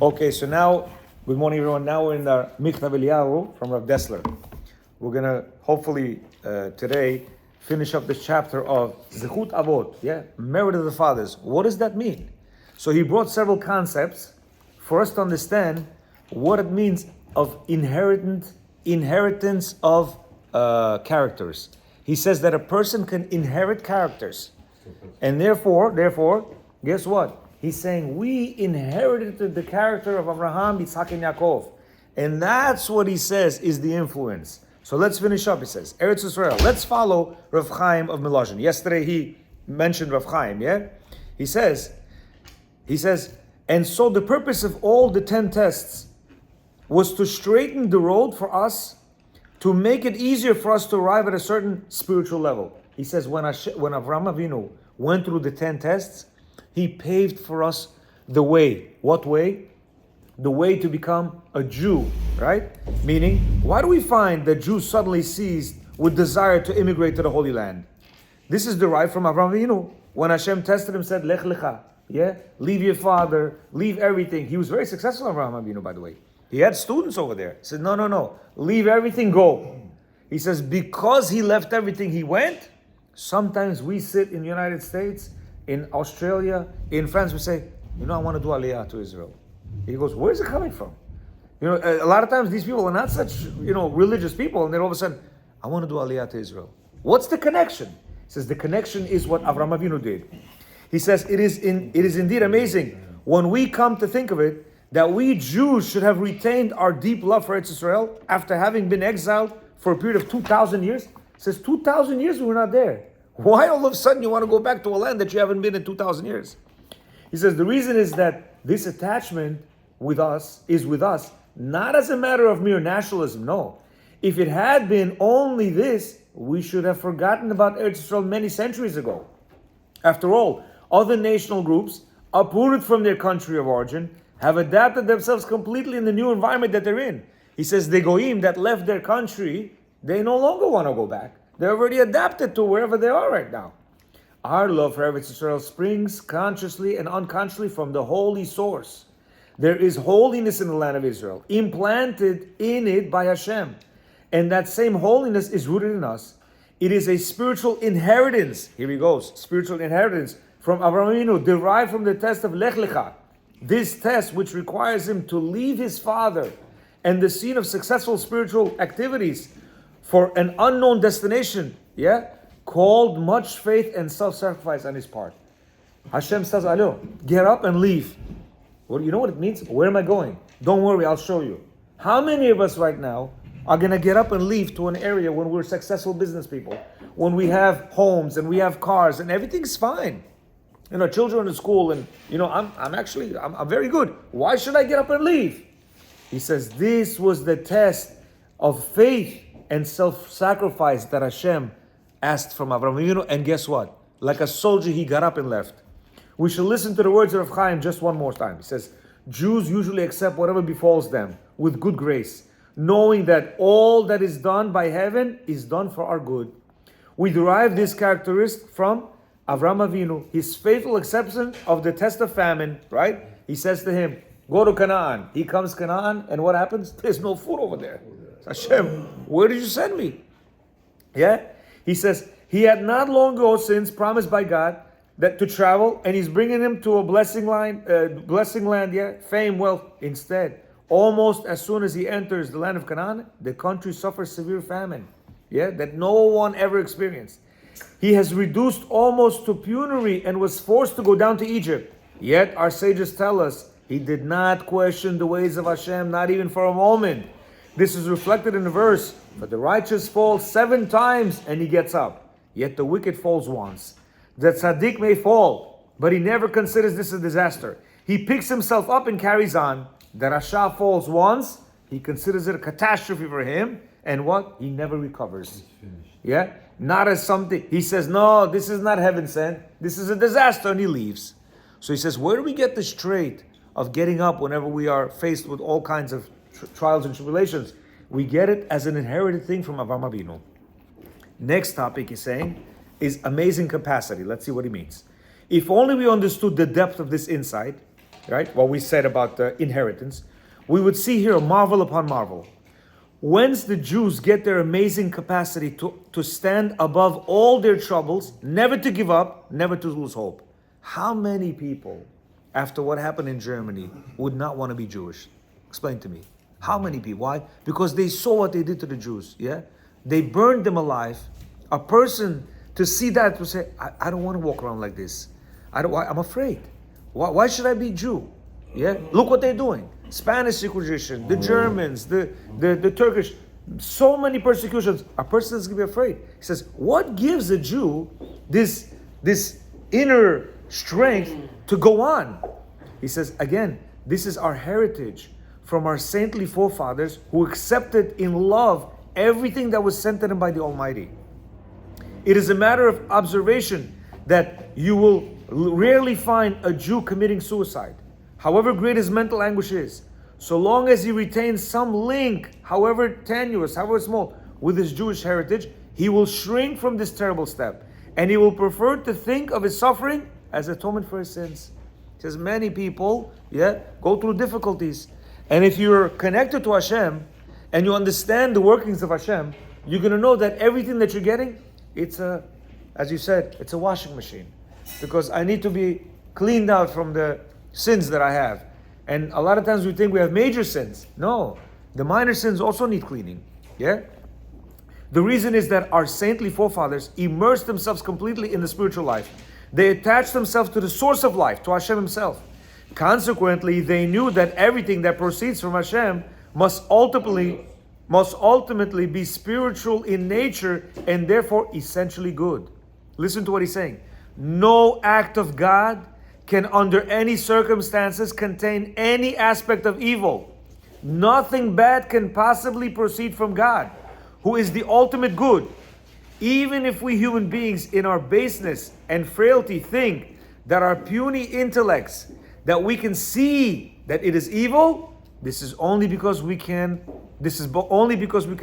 Okay, so now, good morning, everyone. Now we're in the Michtav Me'Eliyahu from Rav Dessler. We're gonna hopefully today finish up this chapter of Zechut Avot, merit of the fathers. What does that mean? So he brought several concepts for us to understand what it means of inheritance of characters. He says that a person can inherit characters, and therefore, guess what? He's saying we inherited the character of Abraham, Yitzhak, and Yaakov. And that's what he says is the influence. So let's finish up, he says. Eretz Yisrael. Let's follow Rav Chaim of Melazhin. Yesterday he mentioned Rav Chaim, He says, and so the purpose of all the 10 tests was to straighten the road for us, to make it easier for us to arrive at a certain spiritual level. He says when Avraham Avinu went through the 10 tests, he paved for us the way. What way? The way to become a Jew, right? Meaning, why do we find that Jews suddenly seized with desire to immigrate to the Holy Land? This is derived from Avraham Avinu. When Hashem tested him, said, Lech lecha, leave your father, leave everything. He was very successful, Avraham Avinu, by the way. He had students over there. He said, no, leave everything, go. He says, because he left everything, he went. Sometimes we sit in the United States, in Australia, in France, we say, I want to do Aliyah to Israel. He goes, where's it coming from? A lot of times these people are not such, religious people, and then all of a sudden, I want to do Aliyah to Israel. What's the connection? He says, the connection is what Avraham Avinu did. He says, it is indeed amazing when we come to think of it, that we Jews should have retained our deep love for Eretz Israel after having been exiled for a period of 2,000 years. He says, 2,000 years we were not there. Why all of a sudden you want to go back to a land that you haven't been in 2,000 years? He says the reason is that this attachment is with us, not as a matter of mere nationalism, no. If it had been only this, we should have forgotten about Eretz Israel many centuries ago. After all, other national groups, uprooted from their country of origin, have adapted themselves completely in the new environment that they're in. He says the Goyim that left their country, they no longer want to go back. They're already adapted to wherever they are right now. Our love for Eretz Yisrael springs consciously and unconsciously from the holy source. There is holiness in the land of Israel, implanted in it by Hashem. And that same holiness is rooted in us. It is a spiritual inheritance. Here he goes. Spiritual inheritance from Avraham Avinu, derived from the test of Lech Lecha. This test, which requires him to leave his father and the scene of successful spiritual activities for an unknown destination, called much faith and self-sacrifice on his part. Hashem says, Alo, get up and leave. Well, you know what it means? Where am I going? Don't worry, I'll show you. How many of us right now are going to get up and leave to an area when we're successful business people, when we have homes and we have cars and everything's fine? Children in school, and I'm very good. Why should I get up and leave? He says this was the test of faith and self-sacrifice that Hashem asked from Avraham Avinu, and guess what? Like a soldier, he got up and left. We should listen to the words of Rav Chaim just one more time. He says, Jews usually accept whatever befalls them with good grace, knowing that all that is done by heaven is done for our good. We derive this characteristic from Avraham Avinu, his faithful acceptance of the test of famine, right? He says to him, go to Canaan. He comes Canaan, and what happens? There's no food over there. Hashem, where did you send me? He says, he had not long ago since promised by God that to travel, and he's bringing him to a blessing land, fame, wealth. Instead, almost as soon as he enters the land of Canaan, the country suffers severe famine, that no one ever experienced. He has reduced almost to penury and was forced to go down to Egypt. Yet our sages tell us he did not question the ways of Hashem, not even for a moment. This is reflected in the verse, but the righteous falls 7 times and he gets up. Yet the wicked falls once. The tzaddik may fall, but he never considers this a disaster. He picks himself up and carries on. The rasha falls once, he considers it a catastrophe for him, and what? He never recovers. Not as something. He says, no, this is not heaven sent. This is a disaster, and he leaves. So he says, where do we get this trait of getting up whenever we are faced with all kinds of trials and tribulations? We get it as an inherited thing from Avraham Avinu. Next topic he's saying is amazing capacity. Let's see what he means. If only we understood the depth of this insight, right? What we said about the inheritance, we would see here a marvel upon marvel. Whence the Jews get their amazing capacity to stand above all their troubles, never to give up, never to lose hope. How many people, after what happened in Germany, would not want to be Jewish? Explain to me. How many people? Why? Because they saw what they did to the Jews, yeah? They burned them alive. A person to see that to say, I don't want to walk around like this. I'm afraid. Why should I be Jew? Yeah? Look what they're doing. Spanish Inquisition, the Germans, the Turkish, so many persecutions. A person is going to be afraid. He says, what gives a Jew this inner strength to go on? He says, again, this is our heritage from our saintly forefathers who accepted in love everything that was sent to them by the Almighty. It is a matter of observation that you will rarely find a Jew committing suicide, however great his mental anguish is, so long as he retains some link, however tenuous, however small, with his Jewish heritage, he will shrink from this terrible step, and he will prefer to think of his suffering as atonement for his sins. He says many people, go through difficulties, and if you're connected to Hashem, and you understand the workings of Hashem, you're going to know that everything that you're getting, as you said, it's a washing machine. Because I need to be cleaned out from the sins that I have. And a lot of times we think we have major sins. No, the minor sins also need cleaning. Yeah? The reason is that our saintly forefathers immersed themselves completely in the spiritual life. They attached themselves to the source of life, to Hashem Himself. Consequently, they knew that everything that proceeds from Hashem must ultimately be spiritual in nature and therefore essentially good. Listen to what he's saying. No act of God can under any circumstances contain any aspect of evil. Nothing bad can possibly proceed from God, who is the ultimate good. Even if we human beings in our baseness and frailty think that our puny intellects, that we can see that it is evil, this is only because we can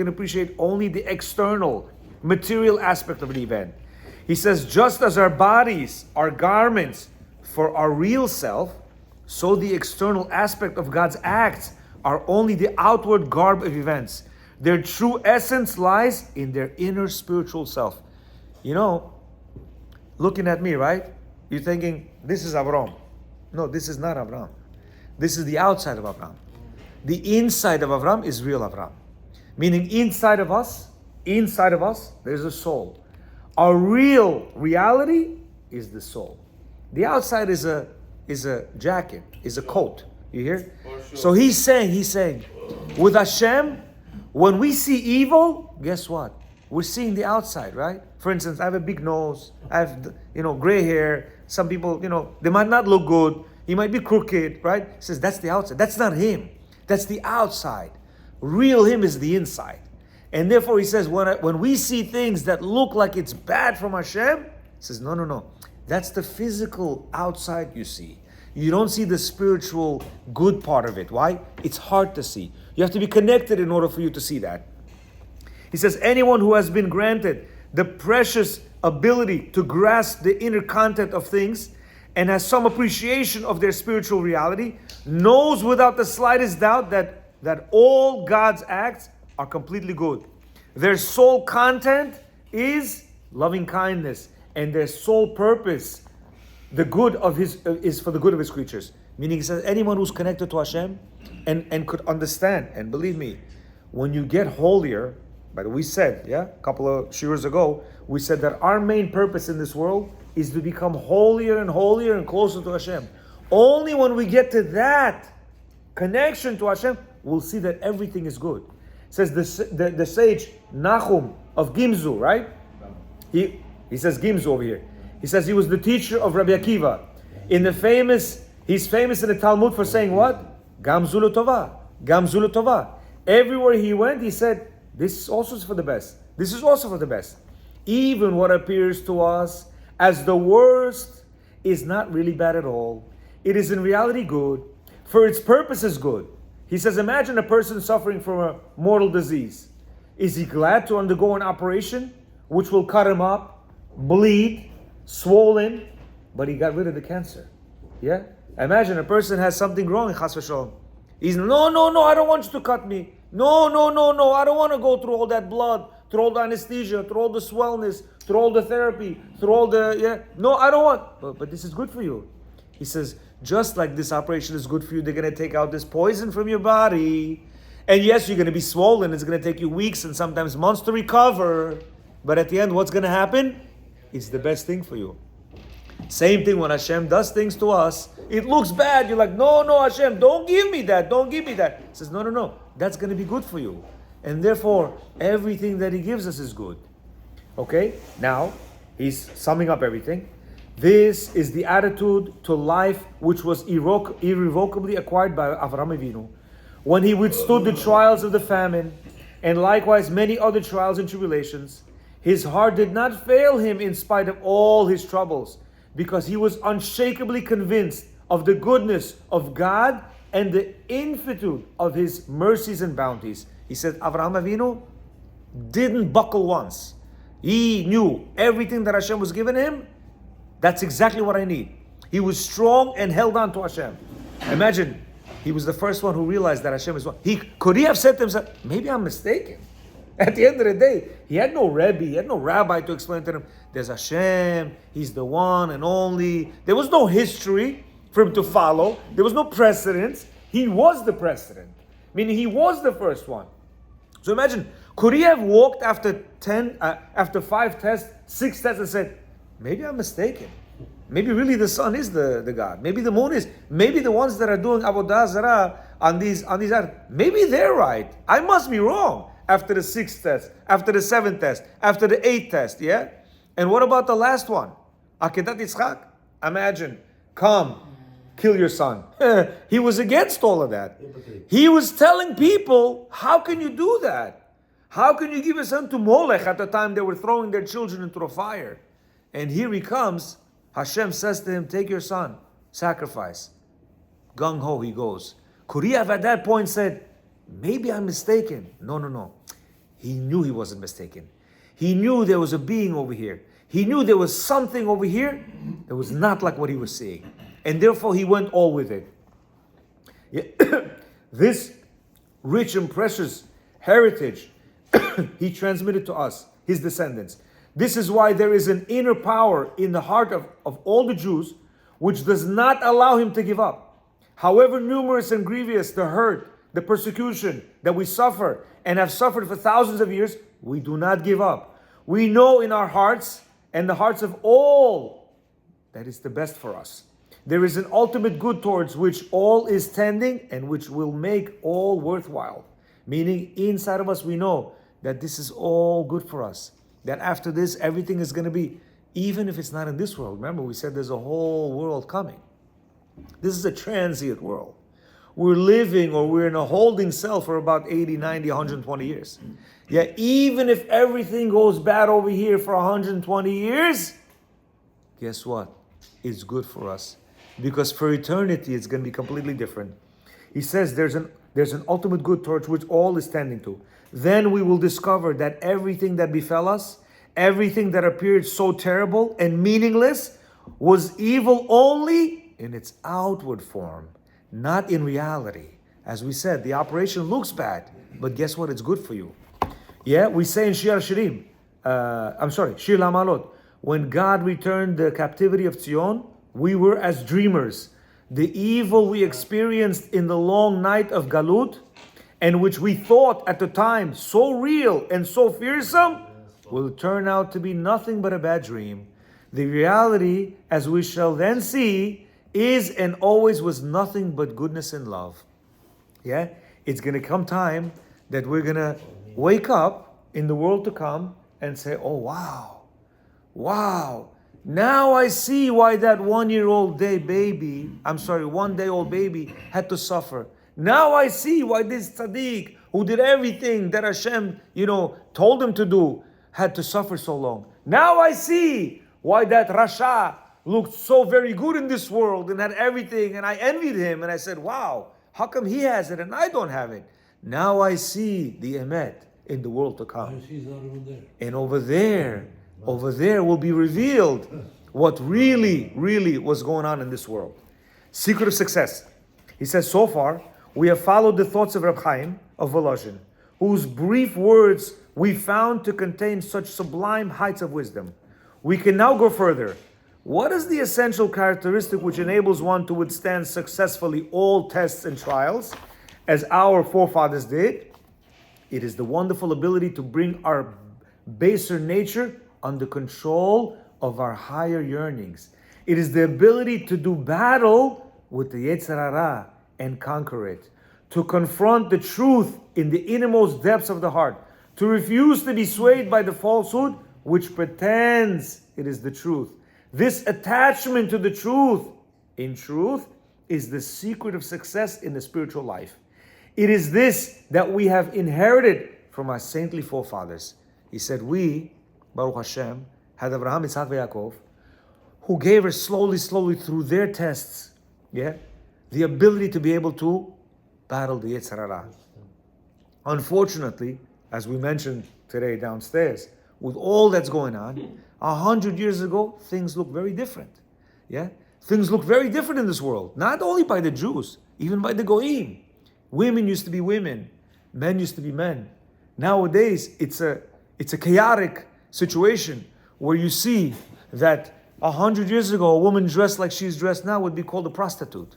appreciate only the external, material aspect of the event. He says, just as our bodies are garments for our real self, so the external aspect of God's acts are only the outward garb of events. Their true essence lies in their inner spiritual self. You know, looking at me, right? You're thinking, this is Avraham. No, this is not Avraham. This is the outside of Avraham. The inside of Avraham is real Avraham. Meaning inside of us, there's a soul. Our real reality is the soul. The outside is a jacket, is a coat. You hear? Sure. So he's saying, with Hashem, when we see evil, guess what? We're seeing the outside, right? For instance, I have a big nose, I have, gray hair. Some people, they might not look good. He might be crooked, right? He says, that's the outside. That's not him. That's the outside. Real him is the inside. And therefore he says, when we see things that look like it's bad from Hashem, he says, no. That's the physical outside you see. You don't see the spiritual good part of it. Why? It's hard to see. You have to be connected in order for you to see that. He says, anyone who has been granted the precious ability to grasp the inner content of things and has some appreciation of their spiritual reality, knows without the slightest doubt that all God's acts are completely good. Their sole content is loving kindness, and their sole purpose, the good of is for the good of His creatures. Meaning, he says, anyone who's connected to Hashem and could understand, and believe me, when you get holier, but we said, a couple of shiurs ago, we said that our main purpose in this world is to become holier and holier and closer to Hashem. Only when we get to that connection to Hashem, we'll see that everything is good. It says the sage Nahum of Gimzu, right? He says Gimzu over here. He says he was the teacher of Rabbi Akiva. He's famous in the Talmud for saying what? Gamzu l'tova, Gamzu l'tova. Everywhere he went, he said, this is also for the best. This is also for the best. Even what appears to us as the worst is not really bad at all. It is in reality good, for its purpose is good. He says, imagine a person suffering from a mortal disease. Is he glad to undergo an operation which will cut him up, bleed, swollen, but he got rid of the cancer? Yeah? Imagine a person has something wrong, chas v'shalom. He's, no, I don't want you to cut me. No, I don't want to go through all that blood, through all the anesthesia, through all the swellness, through all the therapy, through all the, no, I don't want. But this is good for you. He says, just like this operation is good for you, they're going to take out this poison from your body. And yes, you're going to be swollen. It's going to take you weeks and sometimes months to recover. But at the end, what's going to happen? It's the best thing for you. Same thing when Hashem does things to us. It looks bad. You're like, no, Hashem, don't give me that. Don't give me that. He says, no. That's going to be good for you. And therefore, everything that He gives us is good. Okay? Now, He's summing up everything. This is the attitude to life which was irrevocably acquired by Avraham Avinu when he withstood the trials of the famine and likewise many other trials and tribulations. His heart did not fail him in spite of all his troubles, because he was unshakably convinced of the goodness of God and the infinitude of His mercies and bounties. He said, Avraham Avinu didn't buckle once. He knew everything that Hashem was giving him. That's exactly what I need. He was strong and held on to Hashem. Imagine, he was the first one who realized that Hashem is one. Could he have said to himself, maybe I'm mistaken? At the end of the day, he had no Rebbe, he had no rabbi to explain to him, there's Hashem, He's the one and only. There was no history for him to follow. There was no precedence. He was the precedent. Meaning He was the first one. So imagine, could he have walked after 5 tests, 6 tests and said, maybe I'm mistaken. Maybe really the sun is the God. Maybe the moon is. Maybe the ones that are doing Avodah Zarah on these maybe they're right. I must be wrong. After the 6th test, after the 7th test, after the 8th test, yeah? And what about the last one? Akedat Yitzchak. Imagine, come, kill your son. He was against all of that. He was telling people, how can you do that? How can you give your son to Molech at the time they were throwing their children into the fire? And here he comes. Hashem says to him, take your son, sacrifice. Gung ho, he goes. Could he have at that point said, maybe I'm mistaken? No. He knew he wasn't mistaken. He knew there was a being over here. He knew there was something over here that was not like what he was seeing. And therefore he went all with it. Yeah. This rich and precious heritage He transmitted to us, His descendants. This is why there is an inner power in the heart of all the Jews which does not allow him to give up. However numerous and grievous the hurt, the persecution that we suffer and have suffered for thousands of years, we do not give up. We know in our hearts and the hearts of all that is the best for us. There is an ultimate good towards which all is tending and which will make all worthwhile. Meaning inside of us we know that this is all good for us. That after this, everything is going to be, even if it's not in this world. Remember, we said there's a whole world coming. This is a transient world. We're living, or we're in a holding cell for about 80, 90, 120 years. Yeah, even if everything goes bad over here for 120 years, guess what? It's good for us. Because for eternity, it's going to be completely different. He says there's an ultimate good towards which all is tending to. Then we will discover that everything that befell us, everything that appeared so terrible and meaningless, was evil only in its outward form, not in reality. As we said, the operation looks bad, but guess what? It's good for you. Yeah, we say in Shir Shirim, Shir Lamalot, when God returned the captivity of Zion, we were as dreamers. The evil we experienced in the long night of Galut, and which we thought at the time so real and so fearsome, will turn out to be nothing but a bad dream. The reality, as we shall then see, is and always was nothing but goodness and love. Yeah? It's going to come time that we're going to wake up in the world to come and say, oh, wow. Now I see why that 1-day-old baby had to suffer. Now I see why this tzaddik, who did everything that Hashem, told him to do, had to suffer so long. Now I see why that Rasha looked so very good in this world and had everything, and I envied him, and I said, wow, how come he has it and I don't have it? Now I see the emet in the world to come. And over there will be revealed what really was going on in this world. Secret of success. He says, so far, we have followed the thoughts of Reb Chaim of Volozhin, whose brief words we found to contain such sublime heights of wisdom. We can now go further. What is the essential characteristic which enables one to withstand successfully all tests and trials, as our forefathers did? It is the wonderful ability to bring our baser nature under control of our higher yearnings. It is the ability to do battle with the Yetzer Hara and conquer it, to confront the truth in the innermost depths of the heart, to refuse to be swayed by the falsehood which pretends it is the truth. This attachment to the truth, in truth, is the secret of success in the spiritual life. It is this that we have inherited from our saintly forefathers. He said, we, Baruch Hashem, had Abraham, Yitzhak, and Yaakov, who gave us slowly through their tests, the ability to be able to battle the Yetzer Hara. Unfortunately, as we mentioned today downstairs, with all that's going on, 100 years ago, things look very different. Things look very different in this world. Not only by the Jews, even by the Goyim. Women used to be women, men used to be men. Nowadays, it's a chaotic situation where you see that 100 years ago, a woman dressed like she's dressed now would be called a prostitute.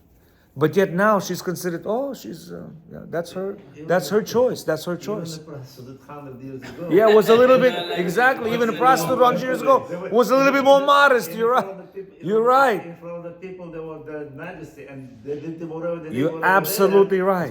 But yet now she's considered, that's her choice. That's her choice. Yeah, it was a little bit, exactly. Even a prostitute 100 years ago was a little bit more modest. You're right. You're right. In front of the people, they were the majesty, and they did whatever they did. You're absolutely right.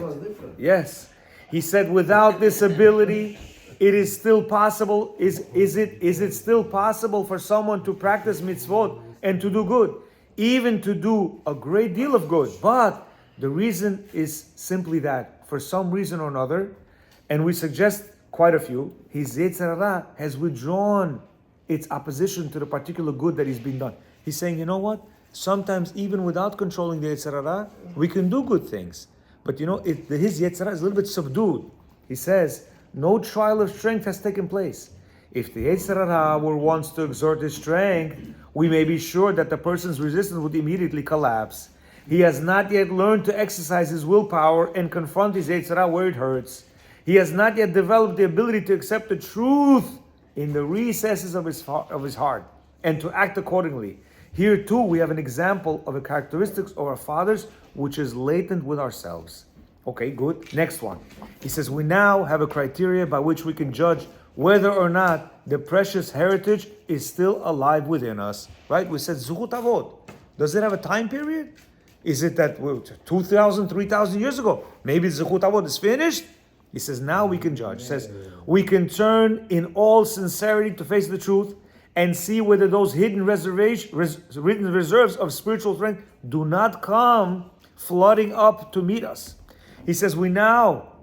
Yes. He said, without this ability, it is still possible. Is it still possible for someone to practice mitzvot and to do good? Even to do a great deal of good. But the reason is simply that, for some reason or another, and we suggest quite a few, his Yetzer Hara has withdrawn its opposition to the particular good that is being done. He's saying, you know what? Sometimes even without controlling the Yetzer Hara, we can do good things. But his Yetzer Hara is a little bit subdued. He says, no trial of strength has taken place. If the Yetzer Hara were once to exert his strength, we may be sure that the person's resistance would immediately collapse. He has not yet learned to exercise his willpower and confront his Yetzer Hara where it hurts. He has not yet developed the ability to accept the truth in the recesses of his heart and to act accordingly. Here too we have an example of a characteristic of our fathers which is latent with ourselves. Okay, good. Next one. He says, we now have a criteria by which we can judge whether or not the precious heritage is still alive within us. Right? We said Zechut Avot. Does it have a time period? Is it that 2,000, 3,000 years ago? Maybe Zechut Avot is finished? He says, now we can judge. He says, we can turn in all sincerity to face the truth and see whether those hidden reserves of spiritual strength do not come flooding up to meet us. He says, we now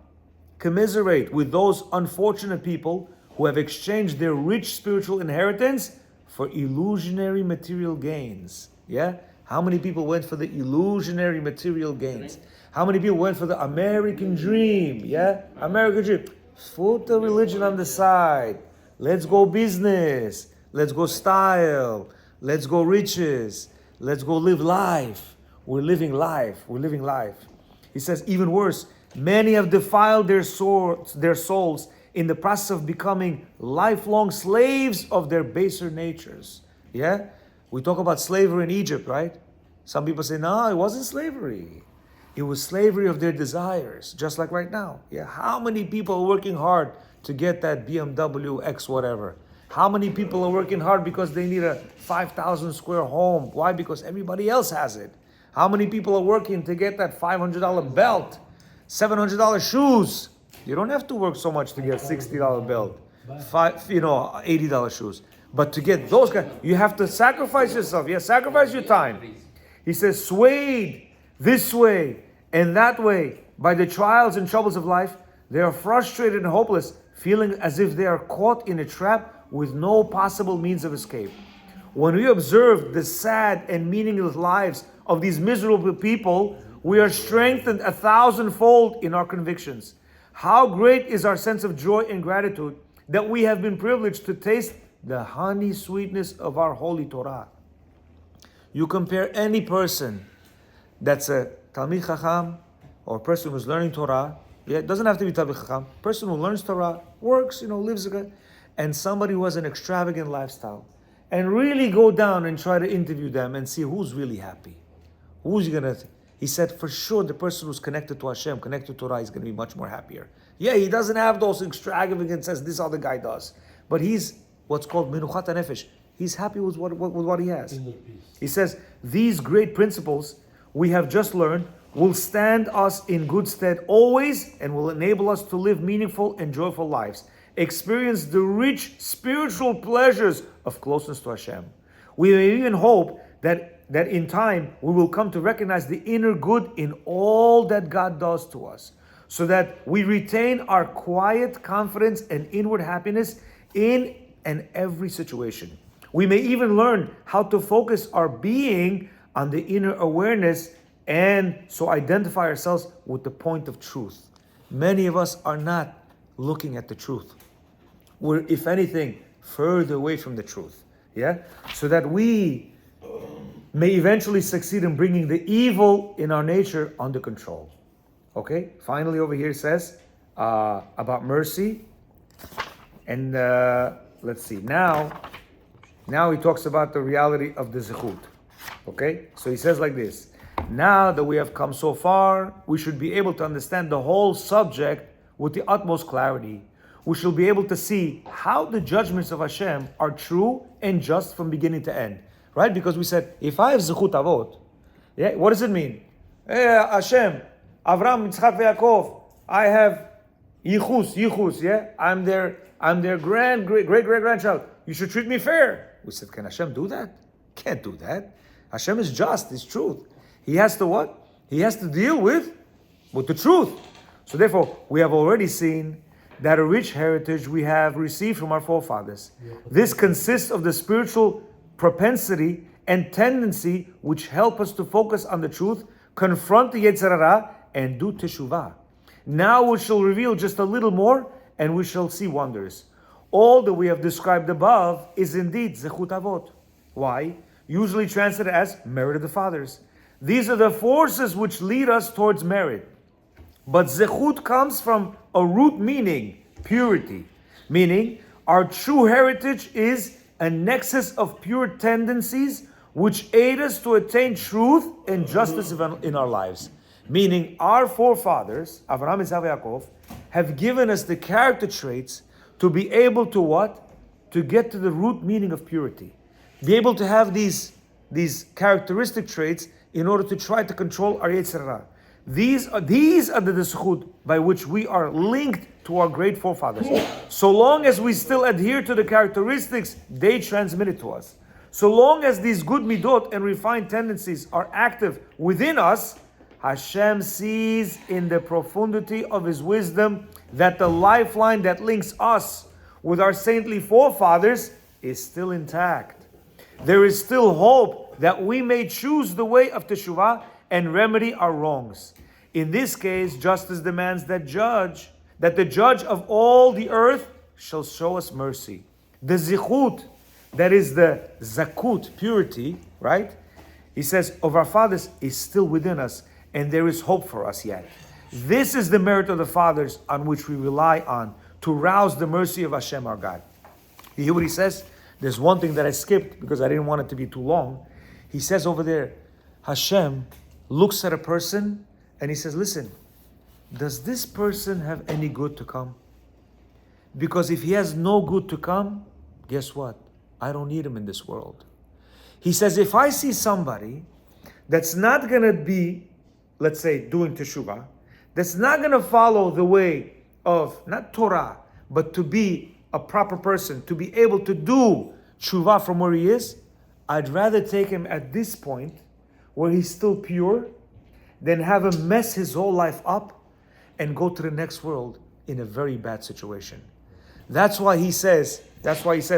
commiserate with those unfortunate people who have exchanged their rich spiritual inheritance for illusionary material gains. How many people went for the illusionary material gains? How many people went for the American dream? American dream. Put the religion on the side. Let's go business. Let's go style. Let's go riches. Let's go live life. We're living life. He says, even worse, many have defiled their souls in the process of becoming lifelong slaves of their baser natures. We talk about slavery in Egypt, right? Some people say, no, it wasn't slavery. It was slavery of their desires, just like right now. How many people are working hard to get that BMW X whatever? How many people are working hard because they need a 5,000 square home? Why? Because everybody else has it. How many people are working to get that $500 belt, $700 shoes? You don't have to work so much to get a $60 belt, $80 shoes. But to get those guys, you have to sacrifice yourself. Sacrifice your time. He says, swayed this way and that way by the trials and troubles of life, they are frustrated and hopeless, feeling as if they are caught in a trap with no possible means of escape. When we observe the sad and meaningless lives of these miserable people, we are strengthened 1,000-fold in our convictions. How great is our sense of joy and gratitude that we have been privileged to taste the honey sweetness of our holy Torah. You compare any person that's a Talmid Chacham, or a person who's learning Torah. Yeah, it doesn't have to be Talmid Chacham. Person who learns Torah, works, lives a good, and somebody who has an extravagant lifestyle, and really go down and try to interview them and see who's really happy. Who's gonna? He said for sure the person who's connected to Hashem, connected to Torah, is going to be much more happier. Yeah, he doesn't have those extravagance as this other guy does, but he's what's called minuchat nefesh. He's happy with what he has. He says these great principles we have just learned will stand us in good stead always and will enable us to live meaningful and joyful lives, experience the rich spiritual pleasures of closeness to Hashem. We may even hope that in time we will come to recognize the inner good in all that God does to us, so that we retain our quiet confidence and inward happiness in and every situation. We may even learn how to focus our being on the inner awareness and so identify ourselves with the point of truth. Many of us are not looking at the truth. We're, if anything, further away from the truth. Yeah? So that we may eventually succeed in bringing the evil in our nature under control. Okay? Finally, over here it says about mercy. And let's see. Now he talks about the reality of the zechut. Okay? So he says like this. Now that we have come so far, we should be able to understand the whole subject with the utmost clarity. We shall be able to see how the judgments of Hashem are true and just from beginning to end. Right? Because we said, if I have zechut avot, yeah, what does it mean? Hey, Hashem, Avram, Yitzchak, Yaakov, I have yichus, yeah? I'm their great grandchild. You should treat me fair. We said, can Hashem do that? Can't do that. Hashem is just, is truth. He has to what? He has to deal with the truth. So therefore, we have already seen that a rich heritage we have received from our forefathers. This consists of the spiritual propensity and tendency which help us to focus on the truth, confront the Yetzer Hara, and do teshuvah. Now we shall reveal just a little more, and we shall see wonders. All that we have described above is indeed zechut avot. Why? Usually translated as merit of the fathers. These are the forces which lead us towards merit. But zechut comes from a root meaning, purity. Meaning, our true heritage is a nexus of pure tendencies which aid us to attain truth and justice in our lives. Meaning, our forefathers, Avraham, Yitzchak, Yaakov, have given us the character traits to be able to what? To get to the root meaning of purity. Be able to have these characteristic traits in order to try to control our Yetzer Hara. These are the zechut by which we are linked to our great forefathers. So long as we still adhere to the characteristics they transmitted to us, so long as these good midot and refined tendencies are active within us, Hashem sees in the profundity of His wisdom that the lifeline that links us with our saintly forefathers is still intact. There is still hope that we may choose the way of teshuvah and remedy our wrongs. In this case, justice demands that the judge of all the earth shall show us mercy. The zichut, that is the zakut, purity, right? He says, of our fathers is still within us, and there is hope for us yet. This is the merit of the fathers on which we rely on to rouse the mercy of Hashem our God. You hear what he says? There's one thing that I skipped because I didn't want it to be too long. He says over there, Hashem looks at a person and he says, listen, does this person have any good to come? Because if he has no good to come, guess what? I don't need him in this world. He says, if I see somebody that's not going to be, let's say, doing teshuvah, that's not going to follow the way of, not Torah, but to be a proper person, to be able to do teshuvah from where he is, I'd rather take him at this point, where he's still pure, than have him mess his whole life up and go to the next world in a very bad situation. That's why he says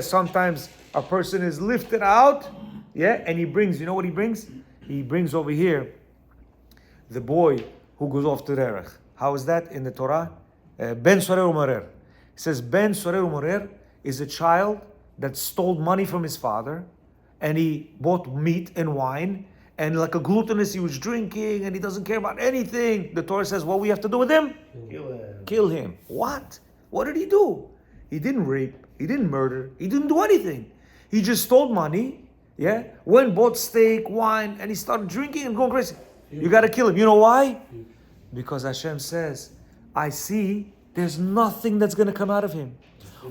sometimes a person is lifted out, yeah, and he brings, you know what he brings? He brings over here the boy who goes off to Derech. How is that in the Torah? Ben Sorer Umarer. It says Ben Sorer Umarer is a child that stole money from his father, and he bought meat and wine, and like a gluttonous, he was drinking, and he doesn't care about anything. The Torah says, what we have to do with him? Kill him. Kill him. What? What did he do? He didn't rape. He didn't murder. He didn't do anything. He just stole money. Yeah, went, bought steak, wine, and he started drinking and going crazy. You got to kill him. You know why? Because Hashem says, I see there's nothing that's going to come out of him.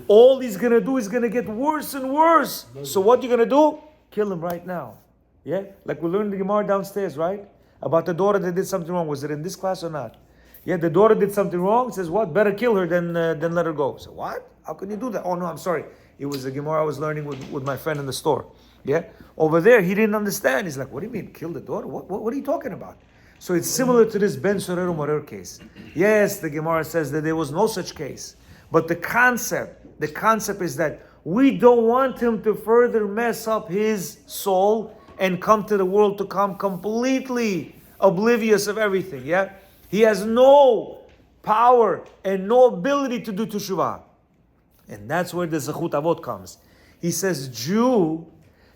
All he's going to do is going to get worse and worse. So what you going to do? Kill him right now. Yeah? Like we learned the Gemara downstairs, right? About the daughter that did something wrong. Was it in this class or not? Yeah, the daughter did something wrong. Says what? Better kill her than let her go. So what? How can you do that? Oh no, I'm sorry. It was a Gemara I was learning with my friend in the store. Yeah? Over there, he didn't understand. He's like, what do you mean, kill the daughter? What are you talking about? So it's similar to this Ben Sorer Umarer case. Yes, the Gemara says that there was no such case. But the concept is that we don't want him to further mess up his soul and come to the world to come completely oblivious of everything, yeah? He has no power and no ability to do teshuvah. And that's where the Zechut Avot comes. He says, Jew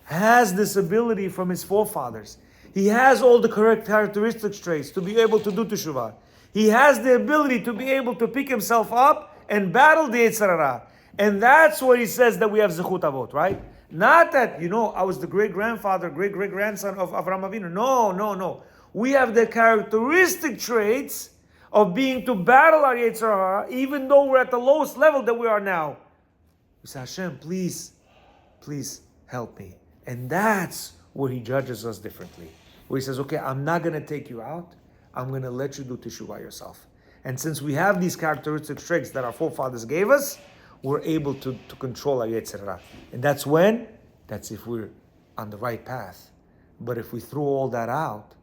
has this ability from his forefathers. He has all the correct characteristic traits to be able to do teshuvah. He has the ability to be able to pick himself up and battle the Yetzer Hara. And that's what he says that we have Zechut Avot, right? Not that, I was the great-grandfather, great-great-grandson of Avraham Avinu. No. We have the characteristic traits of being to battle our Yetzer Hara, even though we're at the lowest level that we are now. We say, Hashem, please help me. And that's where he judges us differently. Where he says, okay, I'm not going to take you out. I'm going to let you do teshuvah yourself. And since we have these characteristic traits that our forefathers gave us, we're able to control our Yetzer Hara. And that's if we're on the right path. But if we throw all that out,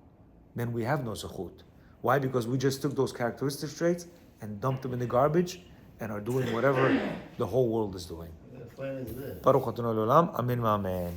then we have no zechut. Why? Because we just took those characteristic traits and dumped them in the garbage and are doing whatever the whole world is doing. The plan is this. Baruch Adonai Olam. Amen.